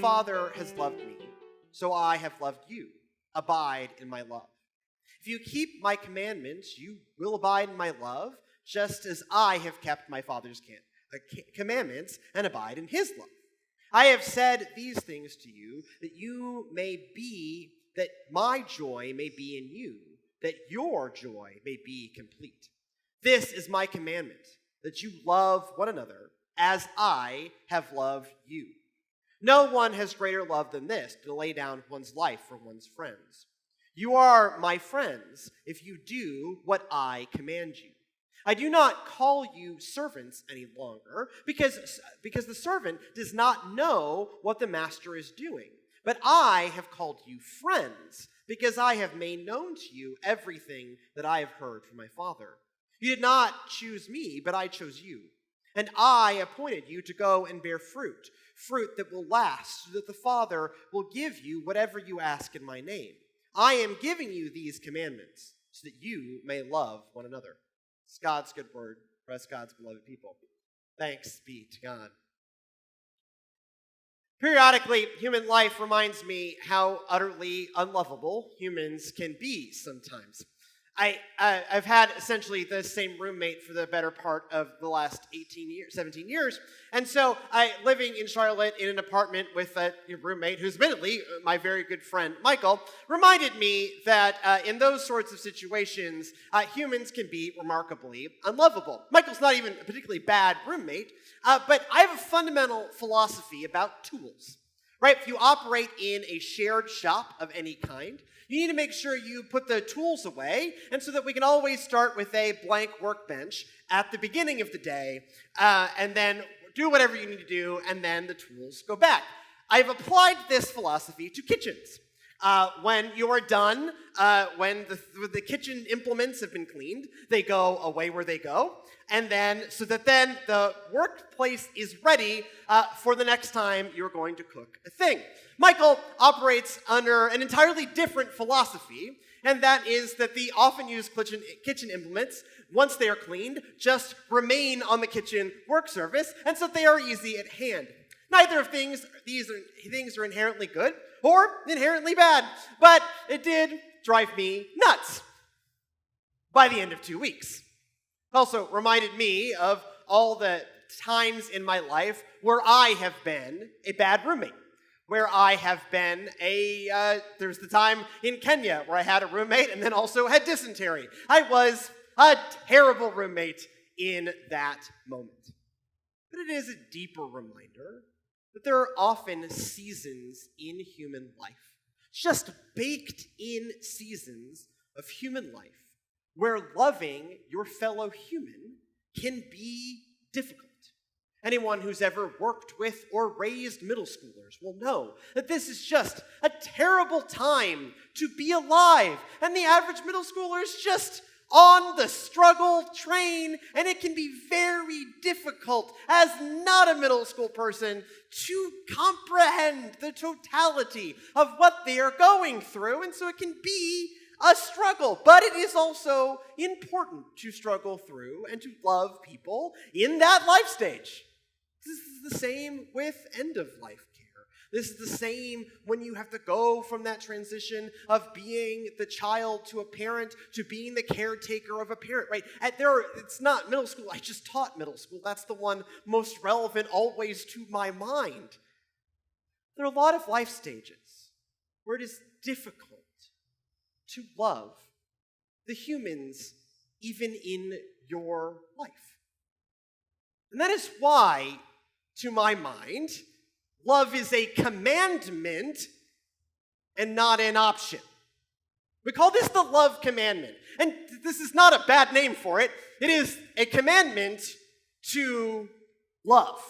Father has loved me, so I have loved you. Abide in my love. If you keep my commandments, you will abide in my love, just as I have kept my Father's commandments and abide in his love. I have said these things to you, that my joy may be in you, that your joy may be complete. This is my commandment, that you love one another as I have loved you. No one has greater love than this, to lay down one's life for one's friends. You are my friends if you do what I command you. I do not call you servants any longer, because the servant does not know what the master is doing. But I have called you friends, because I have made known to you everything that I have heard from my Father. You did not choose me, but I chose you. And I appointed you to go and bear fruit that will last, so that the Father will give you whatever you ask in my name. I am giving you these commandments, so that you may love one another. It's God's good word for us, God's beloved people. Thanks be to God. Periodically, human life reminds me how utterly unlovable humans can be sometimes. I've had essentially the same roommate for the better part of the last 17 years. And so living in Charlotte in an apartment with a roommate who's admittedly my very good friend, Michael, reminded me that in those sorts of situations, humans can be remarkably unlovable. Michael's not even a particularly bad roommate, but I have a fundamental philosophy about tools. Right? If you operate in a shared shop of any kind, you need to make sure you put the tools away, and so that we can always start with a blank workbench at the beginning of the day, and then do whatever you need to do, and then the tools go back. I've applied this philosophy to kitchens. When you are done, when the kitchen implements have been cleaned, they go away where they go, and then so that then the workplace is ready for the next time you're going to cook a thing. Michael operates under an entirely different philosophy, and that is that the often used kitchen implements, once they are cleaned, just remain on the kitchen work surface, and so they are easy at hand. Neither of these things are inherently good or inherently bad, but it did drive me nuts by the end of 2 weeks. It also reminded me of all the times in my life where I have been a bad roommate, where I have been there's the time in Kenya where I had a roommate and then also had dysentery. I was a terrible roommate in that moment. But it is a deeper reminder that there are often seasons in human life, just baked in seasons of human life, where loving your fellow human can be difficult. Anyone who's ever worked with or raised middle schoolers will know that this is just a terrible time to be alive, and the average middle schooler is just on the struggle train, and it can be very difficult as not a middle school person to comprehend the totality of what they are going through, and so it can be a struggle. But it is also important to struggle through and to love people in that life stage. This is the same with end-of-life care. This is the same when you have to go from that transition of being the child to a parent to being the caretaker of a parent, right? It's not middle school. I just taught middle school. That's the one most relevant always to my mind. There are a lot of life stages where it is difficult to love the humans even in your life. And that is why, to my mind, love is a commandment and not an option. We call this the love commandment. And this is not a bad name for it. It is a commandment to love.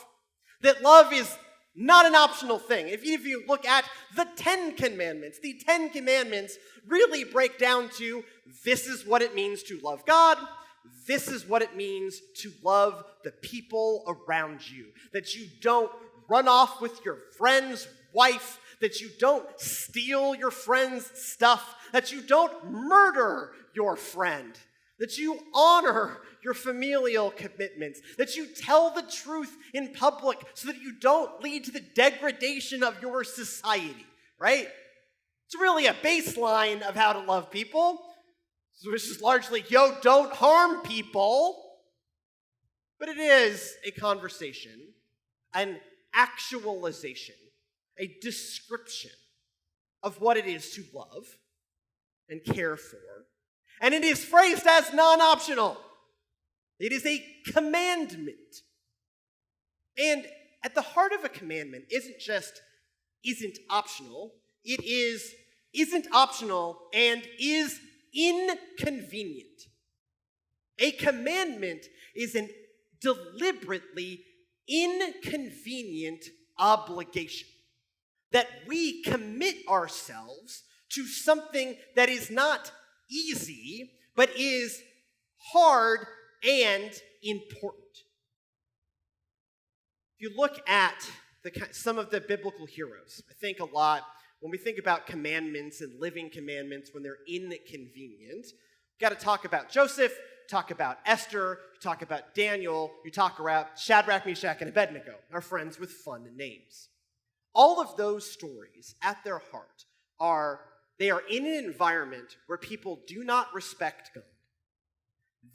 That love is not an optional thing. If you look at the 10 Commandments, the 10 Commandments really break down to this is what it means to love God. This is what it means to love the people around you. That you don't run off with your friend's wife, that you don't steal your friend's stuff, that you don't murder your friend, that you honor your familial commitments, that you tell the truth in public so that you don't lead to the degradation of your society, right? It's really a baseline of how to love people, which is largely, don't harm people. But it is a conversation, an actualization, a description of what it is to love and care for. And it is phrased as non-optional. It is a commandment. And at the heart of a commandment isn't optional. It isn't optional and is inconvenient. A commandment is an deliberately inconvenient obligation that we commit ourselves to something that is not easy, but is hard and important. If you look at some of the biblical heroes, I think a lot, when we think about commandments and living commandments when they're inconvenient, we've got to talk about Joseph, talk about Esther, talk about Daniel, you talk about Shadrach, Meshach, and Abednego, our friends with fun names. All of those stories, at their heart, are in an environment where people do not respect God.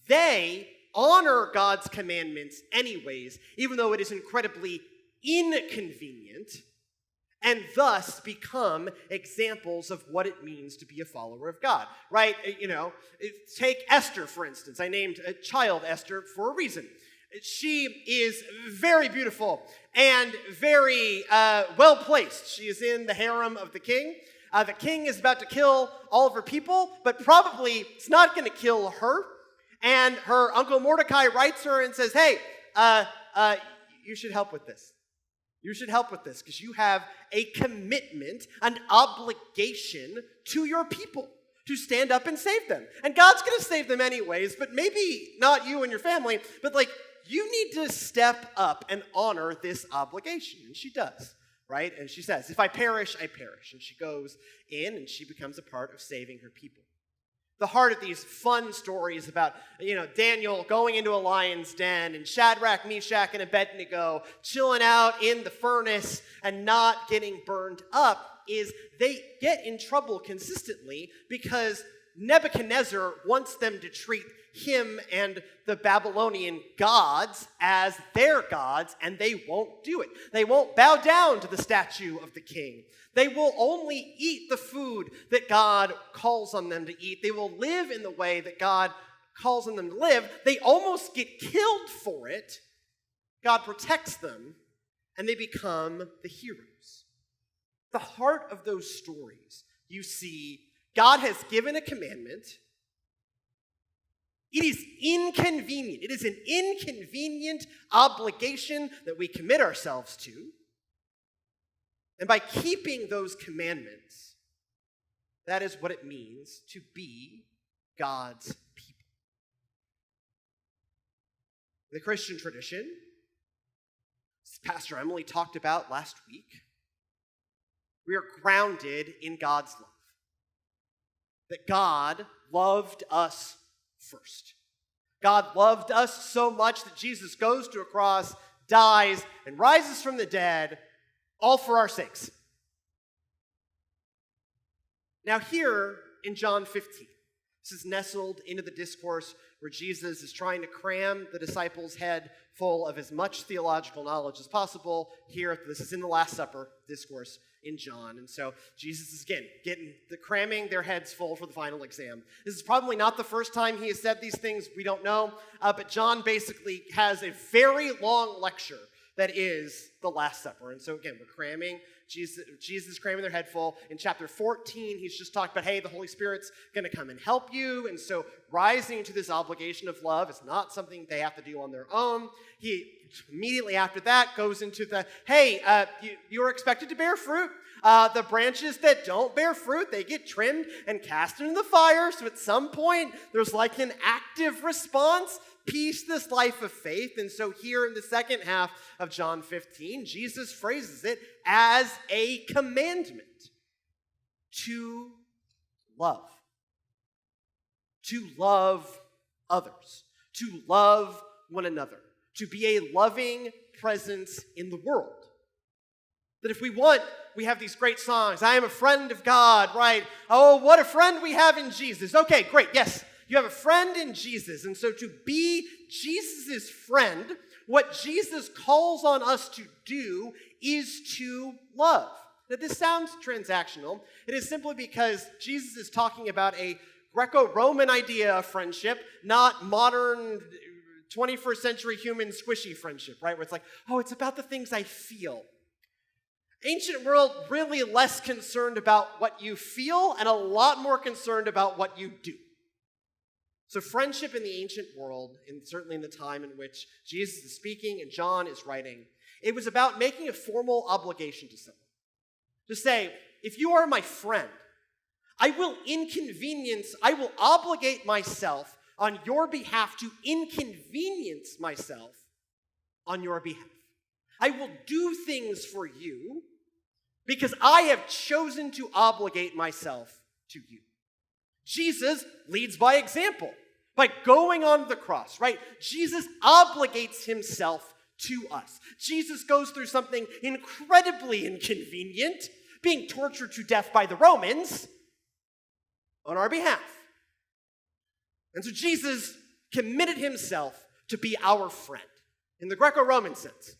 They honor God's commandments anyways, even though it is incredibly inconvenient, and thus become examples of what it means to be a follower of God, right? Take Esther, for instance. I named a child Esther for a reason. She is very beautiful and very well-placed. She is in the harem of the king. The king is about to kill all of her people, but probably it's not going to kill her. And her uncle Mordecai writes her and says, hey, you should help with this. You should help with this because you have a commitment, an obligation to your people to stand up and save them. And God's going to save them anyways, but maybe not you and your family, but you need to step up and honor this obligation. And she does, right? And she says, if I perish, I perish. And she goes in and she becomes a part of saving her people. The heart of these fun stories about, Daniel going into a lion's den and Shadrach, Meshach, and Abednego chilling out in the furnace and not getting burned up is they get in trouble consistently because Nebuchadnezzar wants them to treat him and the Babylonian gods as their gods, and they won't do it. They won't bow down to the statue of the king. They will only eat the food that God calls on them to eat. They will live in the way that God calls on them to live. They almost get killed for it. God protects them, and they become the heroes. The heart of those stories, you see, God has given a commandment. It is inconvenient. It is an inconvenient obligation that we commit ourselves to. And by keeping those commandments, that is what it means to be God's people. The Christian tradition, as Pastor Emily talked about last week, we are grounded in God's love. That God loved us first. God loved us so much that Jesus goes to a cross, dies, and rises from the dead, all for our sakes. Now here in John 15, this is nestled into the discourse where Jesus is trying to cram the disciples' head full of as much theological knowledge as possible. Here, this is in the Last Supper discourse in John. And so Jesus is, again, cramming their heads full for the final exam. This is probably not the first time he has said these things. We don't know. But John basically has a very long lecture that is the Last Supper. And so again, we're cramming. Jesus is cramming their head full. In chapter 14, he's just talked about, hey, the Holy Spirit's going to come and help you. And so rising to this obligation of love is not something they have to do on their own. He immediately after that goes into the, hey, you are expected to bear fruit. The branches that don't bear fruit, they get trimmed and cast into the fire. So at some point, there's like an active response. Peace, this life of faith. And so here in the second half of John 15, Jesus phrases it as a commandment to love. To love others, to love one another, to be a loving presence in the world. That if we want, we have these great songs, I am a friend of God, right? Oh, what a friend we have in Jesus. Okay, great, yes, you have a friend in Jesus. And so to be Jesus' friend, what Jesus calls on us to do is to love. Now, this sounds transactional. It is simply because Jesus is talking about a Greco-Roman idea of friendship, not modern 21st century human squishy friendship, right? Where it's like, oh, it's about the things I feel. Ancient world, really less concerned about what you feel and a lot more concerned about what you do. So friendship in the ancient world, and certainly in the time in which Jesus is speaking and John is writing, it was about making a formal obligation to someone. To say, if you are my friend, I will obligate myself on your behalf to inconvenience myself on your behalf. I will do things for you because I have chosen to obligate myself to you. Jesus leads by example, by going on the cross, right? Jesus obligates himself to us. Jesus goes through something incredibly inconvenient, being tortured to death by the Romans on our behalf. And so Jesus committed himself to be our friend in the Greco-Roman sense.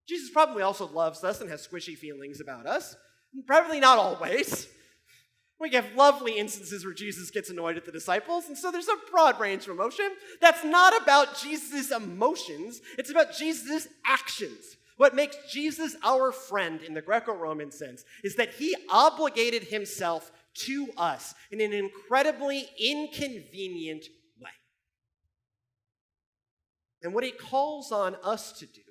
Jesus probably also loves us and has squishy feelings about us. Probably not always. We have lovely instances where Jesus gets annoyed at the disciples, and so there's a broad range of emotion. That's not about Jesus' emotions. It's about Jesus' actions. What makes Jesus our friend in the Greco-Roman sense is that he obligated himself to us in an incredibly inconvenient way. And what he calls on us to do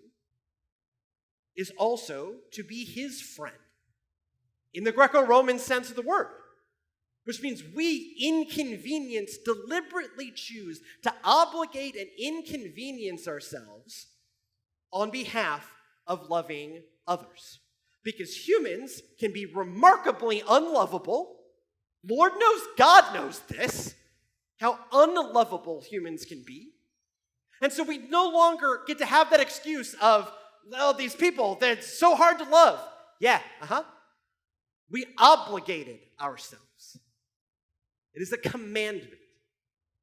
is also to be his friend in the Greco-Roman sense of the word, which means we deliberately choose to obligate and inconvenience ourselves on behalf of loving others. Because humans can be remarkably unlovable. Lord knows, God knows this, how unlovable humans can be. And so we no longer get to have that excuse of, well, these people, they're so hard to love. Yeah, We obligated ourselves. It is a commandment.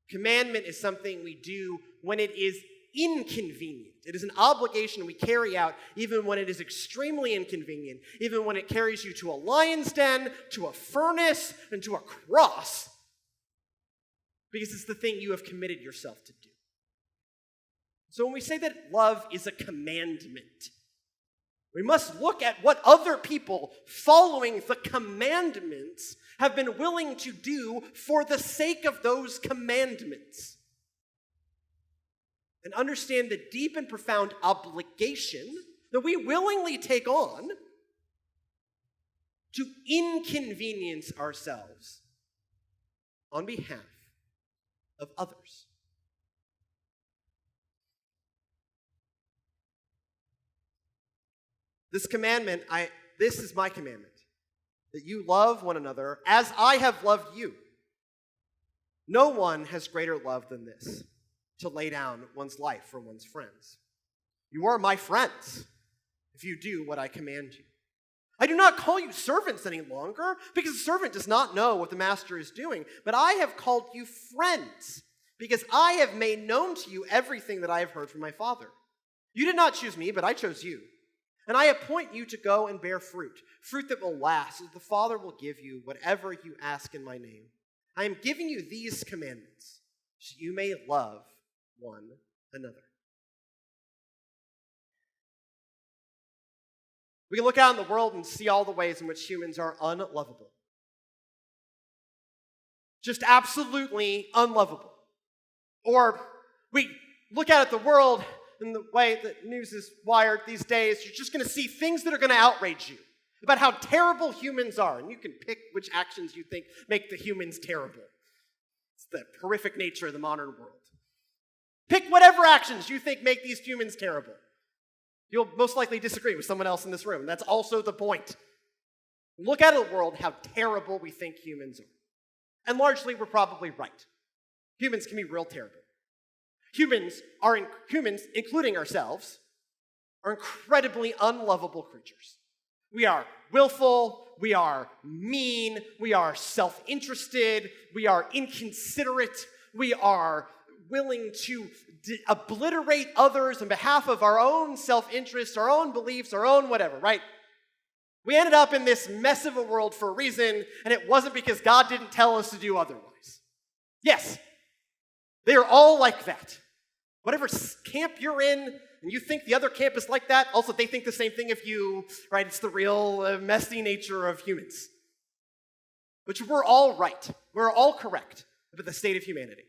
Commandment is something we do when it is inconvenient. It is an obligation we carry out even when it is extremely inconvenient, even when it carries you to a lion's den, to a furnace, and to a cross, because it's the thing you have committed yourself to do. So when we say that love is a commandment, we must look at what other people following the commandments have been willing to do for the sake of those commandments. And understand the deep and profound obligation that we willingly take on to inconvenience ourselves on behalf of others. This commandment, this is my commandment, that you love one another as I have loved you. No one has greater love than this, to lay down one's life for one's friends. You are my friends if you do what I command you. I do not call you servants any longer, because the servant does not know what the master is doing, but I have called you friends, because I have made known to you everything that I have heard from my Father. You did not choose me, but I chose you. And I appoint you to go and bear fruit that will last, so that the Father will give you whatever you ask in my name. I am giving you these commandments, so you may love one another. We can look out in the world and see all the ways in which humans are unlovable. Just absolutely unlovable. Or we look out at the world in the way that news is wired these days, you're just going to see things that are going to outrage you about how terrible humans are. And you can pick which actions you think make the humans terrible. It's the horrific nature of the modern world. Pick whatever actions you think make these humans terrible. You'll most likely disagree with someone else in this room. That's also the point. Look out at the world, how terrible we think humans are. And largely, we're probably right. Humans can be real terrible. Humans, including ourselves, are incredibly unlovable creatures. We are willful, we are mean, we are self-interested, we are inconsiderate, we are willing to obliterate others on behalf of our own self-interest, our own beliefs, our own whatever, right? We ended up in this mess of a world for a reason, and it wasn't because God didn't tell us to do otherwise. Yes, they are all like that. Whatever camp you're in, and you think the other camp is like that, also they think the same thing of you, right? It's the real messy nature of humans. But we're all right. We're all correct about the state of humanity.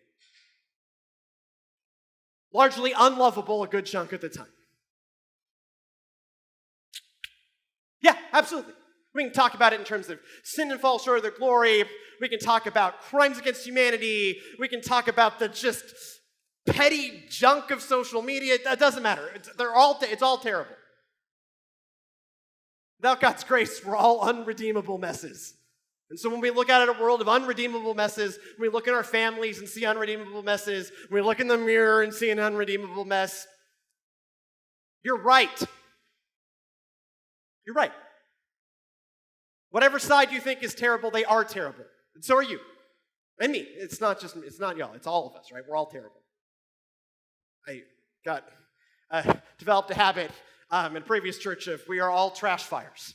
Largely unlovable a good chunk of the time. Yeah, absolutely. We can talk about it in terms of sin and fall short of their glory. We can talk about crimes against humanity. We can talk about the just petty junk of social media. It doesn't matter. It's all terrible. Without God's grace, we're all unredeemable messes. And so when we look out at a world of unredeemable messes, when we look at our families and see unredeemable messes, when we look in the mirror and see an unredeemable mess, you're right. You're right. Whatever side you think is terrible, they are terrible. And so are you. And me. It's not y'all. It's all of us, right? We're all terrible. I developed a habit in a previous church of we are all trash fires.